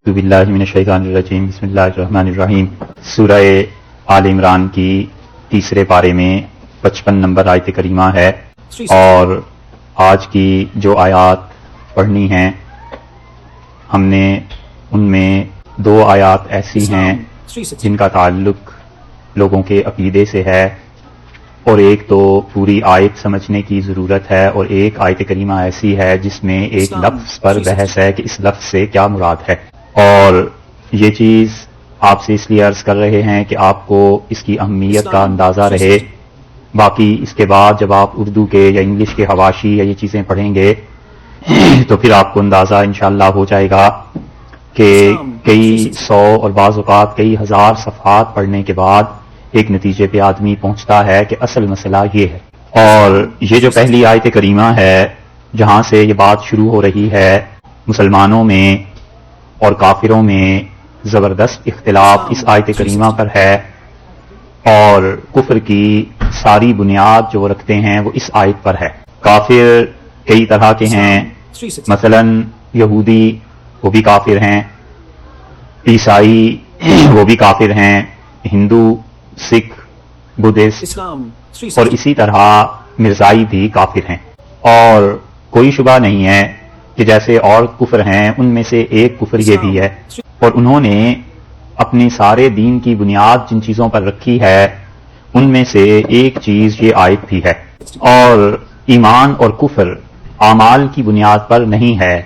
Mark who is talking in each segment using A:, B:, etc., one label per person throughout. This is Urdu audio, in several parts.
A: اعوذ باللہ من الشیطان الرجیم بسم اللہ الرحمن الرحیم سورہ آل عمران کی تیسرے پارے میں 55 نمبر آیت کریمہ ہے، اور آج کی جو آیات پڑھنی ہیں ہم نے ان میں دو آیات ایسی ہیں جن کا تعلق لوگوں کے عقیدے سے ہے، اور ایک تو پوری آیت سمجھنے کی ضرورت ہے، اور ایک آیت کریمہ ایسی ہے جس میں ایک لفظ پر بحث ہے کہ اس لفظ سے کیا مراد ہے، اور یہ چیز آپ سے اس لیے عرض کر رہے ہیں کہ آپ کو اس کی اہمیت کا اندازہ رہے۔ باقی اس کے بعد جب آپ اردو کے یا انگلش کے حواشی یا یہ چیزیں پڑھیں گے تو پھر آپ کو اندازہ انشاءاللہ ہو جائے گا کہ کئی سو اور بعض اوقات کئی ہزار صفحات پڑھنے کے بعد ایک نتیجے پہ آدمی پہنچتا ہے کہ اصل مسئلہ یہ ہے۔ اور یہ جو پہلی آیت کریمہ ہے جہاں سے یہ بات شروع ہو رہی ہے، مسلمانوں میں اور کافروں میں زبردست اختلاف اس آیت کریمہ پر ہے، اور کفر کی ساری بنیاد جو وہ رکھتے ہیں وہ اس آیت پر ہے۔ کافر کئی طرح کے ہیں، مثلا یہودی وہ بھی کافر ہیں، عیسائی وہ بھی کافر ہیں، ہندو، سکھ، بدھسٹ اور اسی طرح مرزائی بھی کافر ہیں، اور کوئی شبہ نہیں ہے کہ جیسے اور کفر ہیں ان میں سے ایک کفر یہ بھی ہے، اور انہوں نے اپنے سارے دین کی بنیاد جن چیزوں پر رکھی ہے ان میں سے ایک چیز یہ آیت بھی ہے۔ اور ایمان اور کفر اعمال کی بنیاد پر نہیں ہے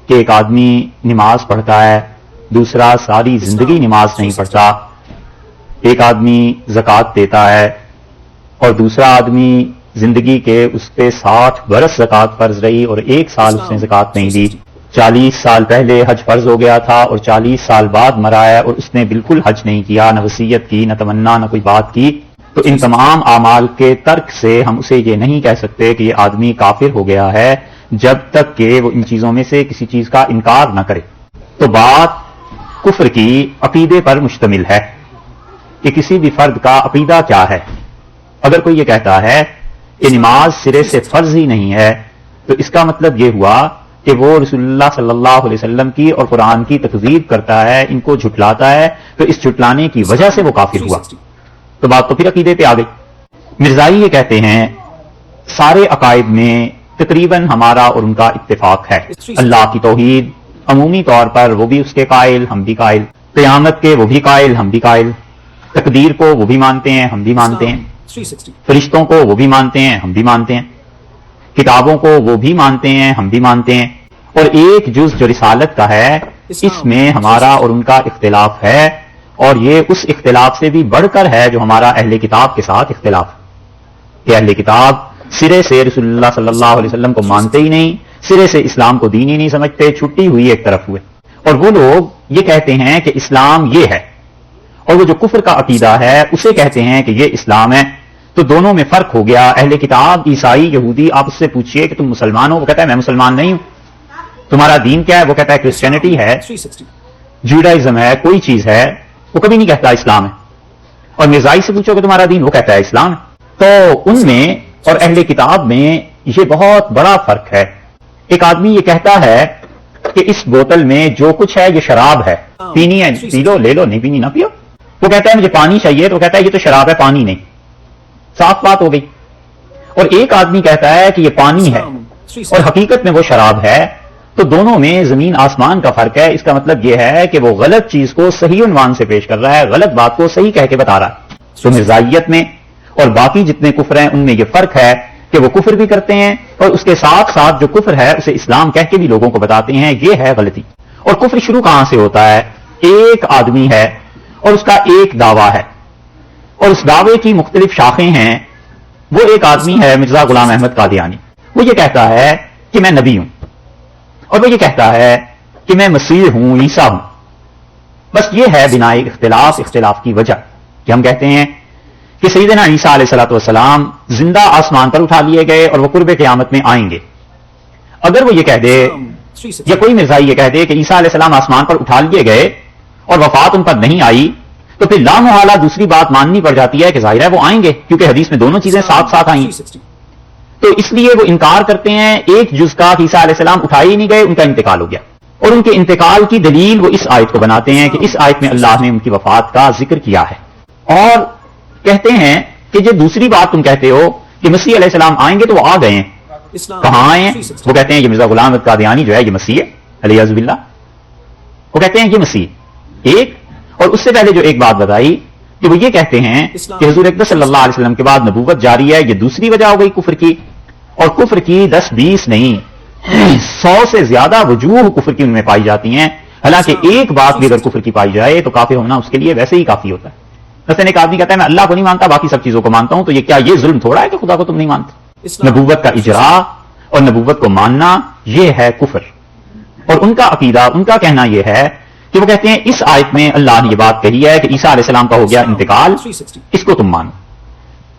A: کہ ایک آدمی نماز پڑھتا ہے، دوسرا ساری زندگی نماز نہیں پڑھتا، ایک آدمی زکوٰۃ دیتا ہے اور دوسرا آدمی زندگی کے اس پہ 60 برس زکوٰۃ فرض رہی اور 1 سال اس نے زکوٰۃ نہیں دی، 40 سال پہلے حج فرض ہو گیا تھا اور 40 سال بعد مرا ہے اور اس نے بالکل حج نہیں کیا، نہ وصیت کی، نہ تمنا، نہ کوئی بات کی، تو ان تمام اعمال کے ترک سے ہم اسے یہ نہیں کہہ سکتے کہ یہ آدمی کافر ہو گیا ہے جب تک کہ وہ ان چیزوں میں سے کسی چیز کا انکار نہ کرے۔ تو بات کفر کی عقیدے پر مشتمل ہے کہ کسی بھی فرد کا عقیدہ کیا ہے۔ اگر کوئی یہ کہتا ہے کہ نماز سرے سے فرض ہی نہیں ہے تو اس کا مطلب یہ ہوا کہ وہ رسول اللہ صلی اللہ علیہ وسلم کی اور قرآن کی تکذیب کرتا ہے، ان کو جھٹلاتا ہے، تو اس جھٹلانے کی وجہ سے وہ کافر ہوا، تو بات تو پھر عقیدے پہ آ گئی۔ مرزائی یہ کہتے ہیں سارے عقائد میں تقریباً ہمارا اور ان کا اتفاق ہے، اللہ کی توحید عمومی طور پر وہ بھی اس کے قائل، ہم بھی قائل، قیامت کے وہ بھی قائل، ہم بھی قائل، تقدیر کو وہ بھی مانتے ہیں، ہم بھی مانتے ہیں، فرشتوں کو وہ بھی مانتے ہیں، ہم بھی مانتے ہیں، کتابوں کو وہ بھی مانتے ہیں، ہم بھی مانتے ہیں، اور ایک جز جو رسالت کا ہے اس میں ہمارا اور ان کا اختلاف ہے، اور یہ اس اختلاف سے بھی بڑھ کر ہے جو ہمارا اہل کتاب کے ساتھ اختلاف، کہ اہل کتاب سرے سے رسول اللہ صلی اللہ علیہ وسلم کو مانتے ہی نہیں، سرے سے اسلام کو دین ہی نہیں سمجھتے، چھٹی ہوئی ایک طرف ہوئے، اور وہ لوگ یہ کہتے ہیں کہ اسلام یہ ہے، اور وہ جو کفر کا عقیدہ ہے اسے کہتے ہیں کہ یہ اسلام ہے۔ تو دونوں میں فرق ہو گیا۔ اہل کتاب عیسائی یہودی آپ اس سے پوچھئے کہ تم مسلمان ہو، وہ کہتا ہے میں مسلمان نہیں ہوں۔ تمہارا دین کیا ہے؟ وہ کہتا ہے کرسچینٹی ہے، جوڈائزم ہے، کوئی چیز ہے، وہ کبھی نہیں کہتا اسلام ہے۔ اور مرزائی سے پوچھو کہ تمہارا دین، وہ کہتا ہے اسلام ہے۔ تو ان میں اور اہل کتاب میں یہ بہت بڑا فرق ہے۔ ایک آدمی یہ کہتا ہے کہ اس بوتل میں جو کچھ ہے یہ شراب ہے، پینی ہے پی لو، لے لو، نہیں پینی نہ پیو۔ وہ کہتا ہے مجھے پانی چاہیے، تو وہ کہتا ہے یہ تو شراب ہے، پانی نہیں، صاف بات ہو گئی۔ اور ایک آدمی کہتا ہے کہ یہ پانی ہے اور حقیقت میں وہ شراب ہے، تو دونوں میں زمین آسمان کا فرق ہے۔ اس کا مطلب یہ ہے کہ وہ غلط چیز کو صحیح عنوان سے پیش کر رہا ہے، غلط بات کو صحیح کہہ کے بتا رہا ہے۔ تو مرزائیت میں اور باقی جتنے کفر ہیں ان میں یہ فرق ہے کہ وہ کفر بھی کرتے ہیں اور اس کے ساتھ ساتھ جو کفر ہے اسے اسلام کہہ کے بھی لوگوں کو بتاتے ہیں، یہ ہے غلطی۔ اور کفر شروع کہاں سے ہوتا ہے؟ ایک آدمی ہے اور اس کا ایک دعویٰ ہے، اور اس دعوے کی مختلف شاخیں ہیں۔ وہ ایک آدمی ہے مرزا غلام احمد قادیانی، وہ یہ کہتا ہے کہ میں نبی ہوں، اور وہ یہ کہتا ہے کہ میں مسیح ہوں، عیسیٰ ہوں۔ بس یہ ہے بنا اختلاف کی وجہ کہ ہم کہتے ہیں کہ سیدنا عیسیٰ علیہ الصلوۃ والسلام زندہ آسمان پر اٹھا لیے گئے اور وہ قرب قیامت میں آئیں گے۔ اگر وہ یہ کہہ دے یا کوئی مرزائی یہ کہہ دے کہ عیسیٰ علیہ السلام آسمان پر اٹھا لیے گئے اور وفات ان پر نہیں آئی، تو پھر لامحالہ دوسری بات ماننی پڑ جاتی ہے کہ ظاہر ہے وہ آئیں گے، کیونکہ حدیث میں دونوں چیزیں ساتھ ساتھ آئیں۔ تو اس لیے وہ انکار کرتے ہیں ایک جز کا، عیسیٰ علیہ السلام اٹھائے ہی نہیں گئے، ان کا انتقال ہو گیا۔ اور ان کے انتقال کی دلیل وہ اس آیت کو بناتے ہیں کہ اس آیت میں اللہ نے ان کی وفات کا ذکر کیا ہے، اور کہتے ہیں کہ جو دوسری بات تم کہتے ہو کہ مسیح علیہ السلام آئیں گے تو وہ آ گئے ہیں، کہاں آئے ہیں؟ وہ کہتے ہیں کہ مرزا غلام احمد قادیانی جو ہے یہ مسیح ہے علیہ باللہ، وہ کہتے ہیں یہ مسیح ایک، اور اس سے پہلے جو ایک بات بتائی کہ وہ یہ کہتے ہیں کہ حضور اقدس صلی اللہ علیہ وسلم کے بعد نبوت جاری ہے، یہ دوسری وجہ ہو گئی کفر کی، اور کفر کی 10-20 نہیں 100 سے زیادہ وجوہ کفر کی ان میں پائی جاتی ہیں، حالانکہ ایک بات بھی اگر کفر کی پائی جائے تو کافر ہونا اس کے لیے ویسے ہی کافی ہوتا ہے۔ مثلا ایک آدمی کہتا ہے میں اللہ کو نہیں مانتا باقی سب چیزوں کو مانتا ہوں، تو یہ کیا یہ ظلم تھوڑا ہے کہ خدا کو تم نہیں مانتے؟ نبوت کا اجرا اور نبوت کو ماننا یہ ہے کفر، اور ان کا عقیدہ ان کا کہنا یہ ہے کہ وہ کہتے ہیں اس آیت میں اللہ نے یہ بات کہی ہے کہ عیسیٰ علیہ السلام کا ہو گیا انتقال، اس کو تم مانو۔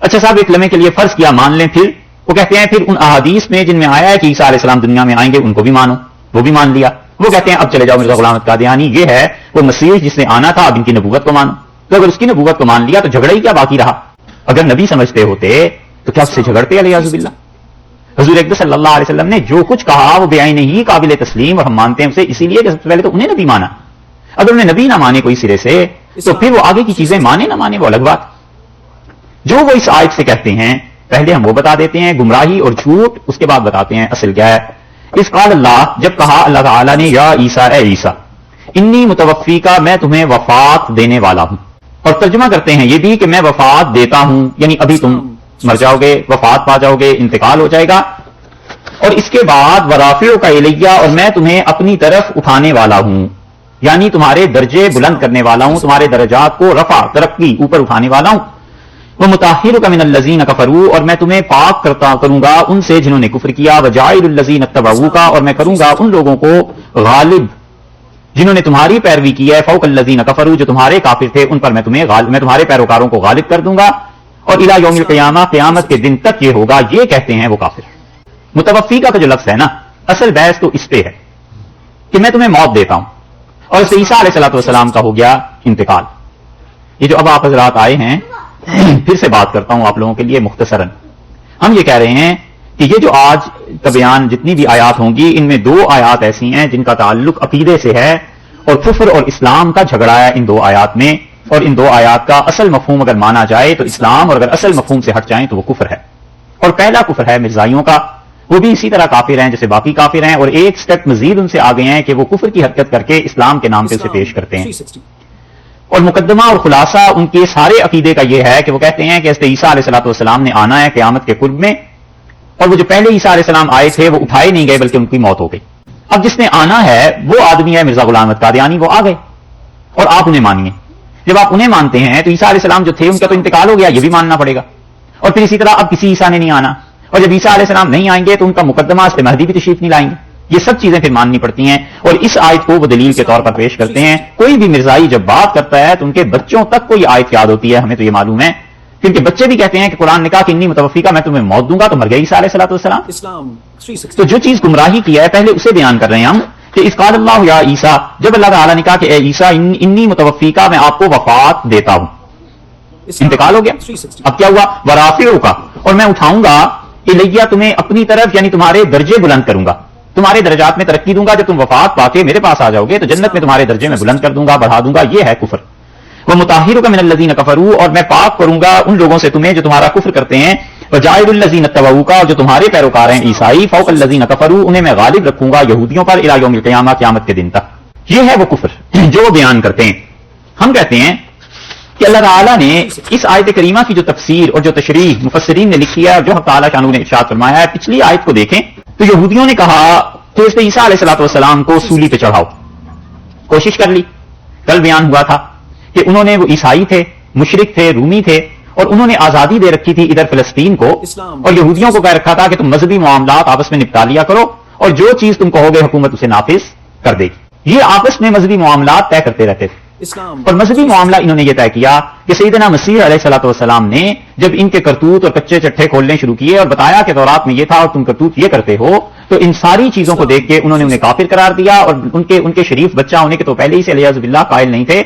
A: اچھا صاحب ایک لمحے کے لیے فرض کیا مان لیں، پھر وہ کہتے ہیں پھر ان احادیث میں جن میں آیا ہے کہ عیسیٰ علیہ السلام دنیا میں آئیں گے ان کو بھی مانو، وہ بھی مان لیا۔ وہ کہتے ہیں اب چلے جاؤ مرزا غلام احمد قادیانی یہ ہے وہ مسیح جس نے آنا تھا، اب ان کی نبوت کو مانو۔ تو اگر اس کی نبوت کو مان لیا تو جھگڑا ہی کیا باقی رہا؟ اگر نبی سمجھتے ہوتے تو کیا اس سے جھگڑتے علیہ باللہ؟ حضور اقدس صلی اللہ علیہ وسلم نے جو کچھ کہا وہ بیان ہی قابل تسلیم، اور ہم مانتے ہیں اسے اسی لیے کہ سب سے پہلے تو انہیں نبی مانا۔ اگر انہیں نبی نہ مانے کوئی سرے سے تو پھر وہ آگے کی چیزیں مانے نہ مانے وہ الگ بات۔ جو وہ اس آیت سے کہتے ہیں پہلے ہم وہ بتا دیتے ہیں گمراہی اور جھوٹ، اس کے بعد بتاتے ہیں اصل کیا ہے۔ اس قال اللہ، جب کہا اللہ تعالیٰ نے یا عیسیٰ اے عیسیٰ انی متوفی کا، میں تمہیں وفات دینے والا ہوں، اور ترجمہ کرتے ہیں یہ بھی کہ میں وفات دیتا ہوں، یعنی ابھی تم مر جاؤ گے، وفات پا جاؤ گے، انتقال ہو جائے گا، اور اس کے بعد ورافعو کا الیہ، اور میں تمہیں اپنی طرف اٹھانے والا ہوں، یعنی تمہارے درجے بلند کرنے والا ہوں، تمہارے درجات کو رفع ترقی اوپر اٹھانے والا ہوں۔ وہ مطہرک من الذین کفروا، اور میں تمہیں پاک کروں گا ان سے جنہوں نے کفر کیا، وجاعل الذین اتبعوک، اور میں کروں گا ان لوگوں کو غالب جنہوں نے تمہاری پیروی کی ہے، فوق الذین کفروا، جو تمہارے کافر تھے ان پر میں تمہارے پیروکاروں کو غالب کر دوں گا، اور الی یوم القیامہ، قیامت کے دن تک یہ ہوگا، یہ کہتے ہیں وہ کافر۔ متوفی کا جو لفظ ہے نا، اصل بحث تو اس پہ ہے کہ میں تمہیں موت دیتا ہوں، اور اس سے عیسیٰ علیہ السلام کا ہو گیا انتقال۔ یہ جو اب آپ حضرات آئے ہیں پھر سے بات کرتا ہوں آپ لوگوں کے لیے مختصراً، ہم یہ کہہ رہے ہیں کہ یہ جو آج کا بیان جتنی بھی آیات ہوں گی ان میں 2 آیات ایسی ہیں جن کا تعلق عقیدے سے ہے، اور کفر اور اسلام کا جھگڑا ہے ان 2 آیات میں، اور ان 2 آیات کا اصل مفہوم اگر مانا جائے تو اسلام، اور اگر اصل مفہوم سے ہٹ جائیں تو وہ کفر ہے۔ اور پہلا کفر ہے مرزائیوں کا، وہ بھی اسی طرح کافر ہیں جیسے باقی کافر ہیں، اور ایک سٹیپ مزید ان سے آگے ہیں کہ وہ کفر کی حرکت کر کے اسلام کے نام پہ اسے پیش کرتے ہیں۔ اور مقدمہ اور خلاصہ ان کے سارے عقیدے کا یہ ہے کہ وہ کہتے ہیں کہ حضرت عیسیٰ علیہ السلام نے آنا ہے قیامت کے قرب میں، اور وہ جو پہلے عیسیٰ علیہ السلام آئے تھے وہ اٹھائے نہیں گئے بلکہ ان کی موت ہو گئی۔ اب جس نے آنا ہے وہ آدمی ہے مرزا غلام احمد قادیانی، وہ آ گئے اور آپ انہیں مانیے۔ جب آپ انہیں مانتے ہیں تو عیسیٰ علیہ السلام جو تھے ان کا تو انتقال ہو گیا، یہ بھی ماننا پڑے گا، اور پھر اسی طرح اب کسی عیسیٰ نے نہیں آنا، اور جب عیسیٰ علیہ السلام نہیں آئیں گے تو ان کا مقدمہ اس پہ مہدی بھی تشریف نہیں لائیں گے، یہ سب چیزیں پھر ماننی پڑتی ہیں، اور اس آیت کو وہ دلیل کے طور پر پیش کرتے ہیں۔ کوئی بھی مرزائی جب بات کرتا ہے تو ان کے بچوں تک کو یہ آیت یاد ہوتی ہے، ہمیں تو یہ معلوم ہے، کیونکہ بچے بھی کہتے ہیں کہ قرآن نے کہا کہ انی متوفی کا، میں تمہیں موت دوں گا، تو مر گئے عیسیٰ علیہ السلام۔ تو جو چیز گمراہی کی ہے پہلے اسے بیان کر رہے ہیں ہم کہ اذ قال اللہ یا عیسیٰ، جب اللہ تعالیٰ نے کہا کہ اے عیسیٰ انی متوفی کا، میں آپ کو وفات دیتا ہوں، انتقال ہو گیا، اب کیا ہوا؟ ورافعو کا، اور میں اٹھاؤں گا الیہ تمہیں اپنی طرف، یعنی تمہارے درجے بلند کروں گا، تمہارے درجات میں ترقی دوں گا، جب تم وفات پا کے میرے پاس آ جاؤ گے تو جنت میں تمہارے درجے میں بلند کر دوں گا، بڑھا دوں گا، یہ ہے کفر۔ وہ مطہرک من الذین کفروا، اور میں پاک کروں گا ان لوگوں سے تمہیں جو تمہارا کفر کرتے ہیں، وجاعل الذین اتبعوک، اور جو تمہارے پیروکار ہیں عیسائی، فوق الذین کفروا، انہیں میں غالب رکھوں گا یہودیوں پر، الی یوم القیامہ، قیامت کے دن تک۔ یہ ہے وہ کفر جو وہ بیان کرتے ہیں۔ ہم کہتے ہیں کہ اللہ تعالیٰ نے اس آیت کریمہ کی جو تفسیر اور جو تشریح مفسرین نے لکھی ہے، جو حق تعالیٰ شانہ نے ارشاد فرمایا ہے، پچھلی آیت کو دیکھیں تو یہودیوں نے کہا کہ اس عیسیٰ علیہ السلام کو سولی پہ چڑھاؤ، کوشش کر لی، کل بیان ہوا تھا کہ انہوں نے، وہ عیسائی تھے، مشرک تھے، رومی تھے، اور انہوں نے آزادی دے رکھی تھی ادھر فلسطین کو، اور یہودیوں کو کہہ رکھا تھا کہ تم مذہبی معاملات آپس میں نپٹا لیا کرو، اور جو چیز تم کہو گے حکومت اسے نافذ کر دے گی۔ یہ آپس میں مذہبی معاملات طے کرتے رہتے تھے، اور مذہبی معاملہ انہوں نے یہ طے کیا کہ سیدنا مسیح علیہ السلام نے جب ان کے کرتوت اور کچے چٹھے کھولنے شروع کیے اور بتایا کہ تورات میں یہ تھا اور تم کرتوت یہ کرتے ہو، تو ان ساری چیزوں کو دیکھ کے انہوں نے انہیں کافر قرار دیا، اور ان کے شریف بچہ ہونے کے تو پہلے ہی سے علیہ باللہ قائل نہیں تھے،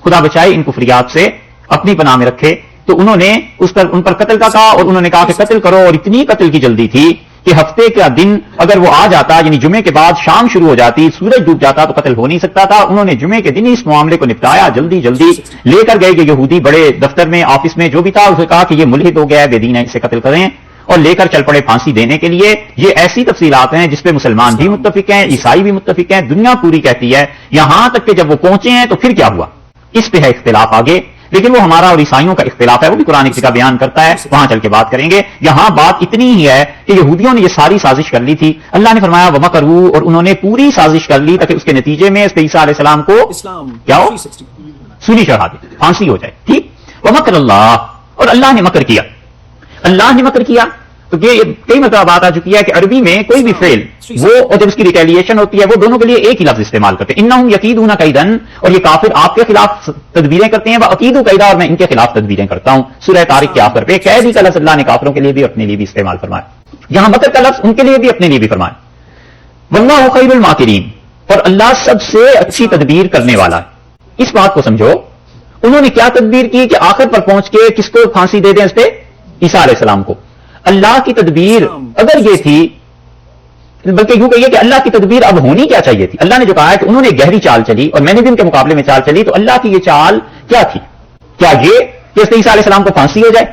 A: خدا بچائے ان کفریات سے اپنی پناہ میں رکھے، تو انہوں نے ان پر قتل کا کہا، اور انہوں نے کہا کہ قتل کرو، اور اتنی قتل کی جلدی تھی کہ ہفتے کا دن اگر وہ آ جاتا، یعنی جمعے کے بعد شام شروع ہو جاتی، سورج ڈوب جاتا تو قتل ہو نہیں سکتا تھا. انہوں نے جمعے کے دن ہی اس معاملے کو نپٹایا، جلدی جلدی لے کر گئے کہ یہودی بڑے دفتر میں، آفس میں جو بھی تھا، اسے کہا کہ یہ ملحد ہو گیا ہے، بے دین ہے، اسے قتل کریں، اور لے کر چل پڑے پھانسی دینے کے لیے. یہ ایسی تفصیلات ہیں جس پہ مسلمان بھی متفق ہیں، عیسائی بھی متفق ہیں، دنیا پوری کہتی ہے. یہاں تک کہ جب وہ پہنچے ہیں تو پھر کیا ہوا، اس پہ ہے اختلاف آگے، لیکن وہ ہمارا اور عیسائیوں کا اختلاف ہے، وہ بھی قرآن کا بیان کرتا ہے، وہاں چل کے بات کریں گے. یہاں بات اتنی ہی ہے کہ یہودیوں نے یہ ساری سازش کر لی تھی. اللہ نے فرمایا وَمَكَرُوا، اور انہوں نے پوری سازش کر لی تاکہ اس کے نتیجے میں عیسیٰ علیہ السلام کو کیا ہو، سولی چڑھا دے، پھانسی ہو جائے. ٹھیک، وَمَكَرَ اللَّهُ، اور اللہ نے مکر کیا. اللہ نے مکر کیا تو یہ کئی مرتبہ بات آ چکی ہے کہ عربی میں کوئی بھی فعل وہ اور جب اس کی ریٹیلیشن ہوتی ہے وہ دونوں کے لیے ایک ہی لفظ استعمال کرتے ہیں. انہم یکیدون کیدن، اور یہ کافر آپ کے خلاف تدبیریں کرتے ہیں، واکید کیدا، اور میں ان کے خلاف تدبیریں کرتا ہوں. سورہ طارق کے آخر پہ قید کا لفظ اللہ نے کافروں کے لیے بھی اپنے لیے بھی استعمال فرمایا. یہاں مکر کا لفظ ان کے لیے بھی اپنے لیے بھی فرمایا. واللہ خیر الماکرین، اور اللہ سب سے اچھی تدبیر کرنے والا ہے. اس بات کو سمجھو، انہوں نے کیا تدبیر کی کہ آخر پر پہنچ کے کس کو پھانسی دے دیں، اس پہ عیسیٰ علیہ السلام کو. اللہ کی تدبیر اگر یہ تھی، بلکہ یوں کہیے کہ اللہ کی تدبیر اب ہونی کیا چاہیے تھی. اللہ نے جو کہا ہے کہ انہوں نے گہری چال چلی اور میں نے بھی ان کے مقابلے میں چال چلی، تو اللہ کی یہ چال کیا تھی؟ کیا یہ کہ عیسیٰ علیہ السلام کو پھانسی ہو جائے؟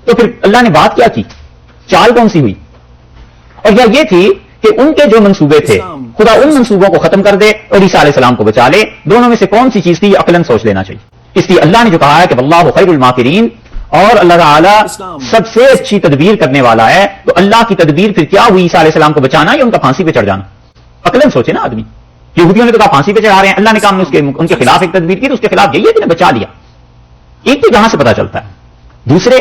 A: تو پھر اللہ نے بات کیا کی، چال کون سی ہوئی؟ اور یا یہ تھی کہ ان کے جو منصوبے تھے خدا ان منصوبوں کو ختم کر دے اور عیسیٰ علیہ السلام کو بچا لے. دونوں میں سے کون سی چیز تھی، یہ عقلاً سوچ لینا چاہیے. اس لیے اللہ نے جو کہا ہے کہ واللہ خیر الماکرین، اور اللہ تعالیٰ سب سے اچھی تدبیر کرنے والا ہے. تو اللہ کی تدبیر پھر کیا ہوئی، عیسیٰ علیہ السلام کو بچانا یا ان کا پھانسی پہ چڑھ جانا؟ عقلاً سوچے نا آدمی. یہودیوں نے تو کہا پھانسی پہ چڑھا رہے ہیں، اللہ نے کہا ان کے خلاف ایک تدبیر کی، تو اس کے خلاف یہی ہے کہ نے بچا لیا. ایک تو یہاں سے پتا چلتا ہے. دوسرے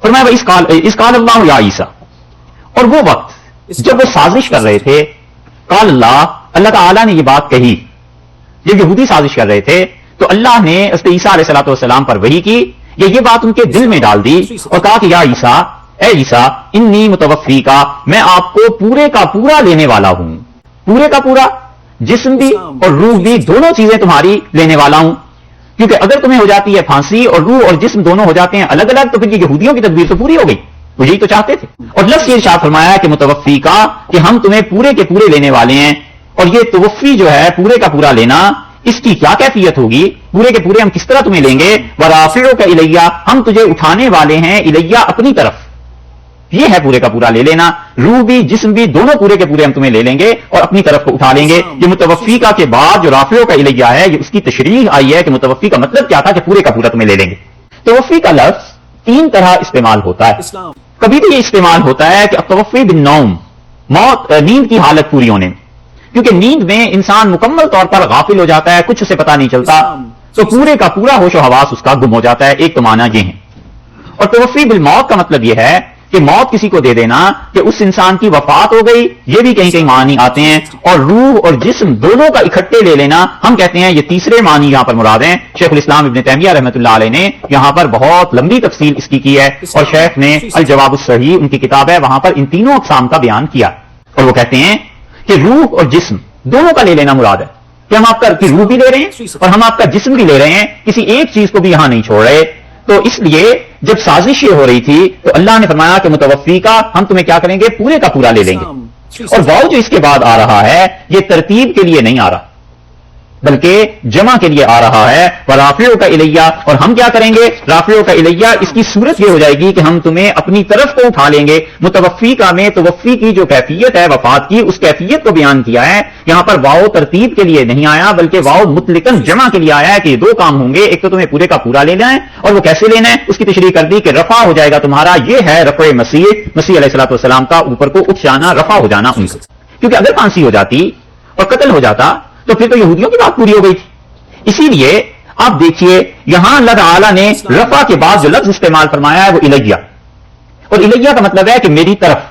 A: فرمایا اس قال اللہ یا عیسیٰ، اور وہ وقت جب وہ سازش کر رہے تھے، قال اللہ تعالیٰ نے یہ بات کہی. جب یہودی سازش کر رہے تھے تو اللہ نے عیسیٰ علیہ السلام پر وحی کی، یہ بات ان کے دل میں ڈال دی اور کہا کہ یا عیسیٰ، اے عیسیٰ، انی متوفی کا، میں آپ کو پورے کا پورا لینے والا ہوں. پورے کا پورا، جسم بھی اور روح بھی، دونوں چیزیں تمہاری لینے والا ہوں. کیونکہ اگر تمہیں ہو جاتی ہے پھانسی اور روح اور جسم دونوں ہو جاتے ہیں الگ الگ، تو پھر یہ یہودیوں کی تدبیر تو پوری ہو گئی، وہ یہی تو چاہتے تھے. اور لفظ یہ ارشاد فرمایا کہ متوفی کا، کہ ہم تمہیں پورے کے پورے لینے والے ہیں. اور یہ توفی جو ہے پورے کا پورا لینا، اس کی کیا کیفیت ہوگی، پورے کے پورے ہم کس طرح تمہیں لیں گے. ورافعک الیہ، ہم تجھے اٹھانے والے ہیں، الیہ اپنی طرف. یہ ہے پورے کا پورا لے لینا، روح بھی جسم بھی دونوں پورے کے پورے ہم تمہیں لے لیں گے اور اپنی طرف کو اٹھا لیں گے. یہ متوفی کا کے بعد جو رافعک الیہ ہے، یہ اس کی تشریح آئی ہے کہ متوفی کا مطلب کیا تھا، کہ پورے کا پورا تمہیں لے لیں گے. توفی کا لفظ تین طرح استعمال ہوتا ہے. کبھی بھی یہ استعمال ہوتا ہے کہ التوفی بالنوم، موت، نیند کی حالت پوری ہونے، کیونکہ نیند میں انسان مکمل طور پر غافل ہو جاتا ہے، کچھ اسے پتا نہیں چلتا، تو پورے کا پورا ہوش و حواس اس کا گم ہو جاتا ہے. ایک تو معنی یہ ہے. اور توفی بالموت کا مطلب یہ ہے کہ موت کسی کو دے دینا، کہ اس انسان کی وفات ہو گئی. یہ بھی کہیں کہیں معنی آتے ہیں. اور روح اور جسم دونوں کا اکٹھے لے لینا، ہم کہتے ہیں یہ تیسرے معنی یہاں پر مراد ہیں. شیخ الاسلام ابن تیمیہ رحمۃ اللہ علیہ نے یہاں پر بہت لمبی تفصیل اس کی ہے، اور شیخ نے الجواب الصحیح ان کی کتاب ہے، وہاں پر ان تینوں اقسام کا بیان کیا. اور وہ کہتے ہیں کہ روح اور جسم دونوں کا لے لینا مراد ہے، کہ ہم آپ کا روح بھی لے رہے ہیں اور ہم آپ کا جسم بھی لے رہے ہیں، کسی ایک چیز کو بھی یہاں نہیں چھوڑ رہے. تو اس لیے جب سازش یہ ہو رہی تھی تو اللہ نے فرمایا کہ متوفی کا، ہم تمہیں کیا کریں گے، پورے کا پورا لے لیں گے. اور واؤ جو اس کے بعد آ رہا ہے، یہ ترتیب کے لیے نہیں آ رہا بلکہ جمع کے لیے آ رہا ہے. ورافعک الیہ، اور ہم کیا کریں گے، رافعک الیہ، اس کی صورت یہ ہو جائے گی کہ ہم تمہیں اپنی طرف کو اٹھا لیں گے. متوفی کا میں توفی کی جو کیفیت ہے وفات کی، اس کیفیت کو بیان کیا ہے. یہاں پر واؤ ترتیب کے لیے نہیں آیا بلکہ واؤ مطلقاً جمع کے لیے آیا ہے کہ یہ دو کام ہوں گے. ایک تو تمہیں پورے کا پورا لینا ہے، اور وہ کیسے لینا ہے اس کی تشریح کر دی کہ رفع ہو جائے گا تمہارا. یہ ہے رفع مسیح علیہ الصلوۃ والسلام کا اوپر کو اٹھ جانا، رفع ہو جانا ان کا. کیونکہ اگر پھانسی ہو جاتی اور قتل ہو جاتا تو پھر تو یہودیوں کی بات پوری ہو گئی تھی. اسی لیے آپ دیکھیے یہاں اللہ تعالیٰ نے رفع کے بعد جو لفظ استعمال فرمایا ہے وہ الیہ، اور الیہ کا مطلب ہے کہ میری طرف،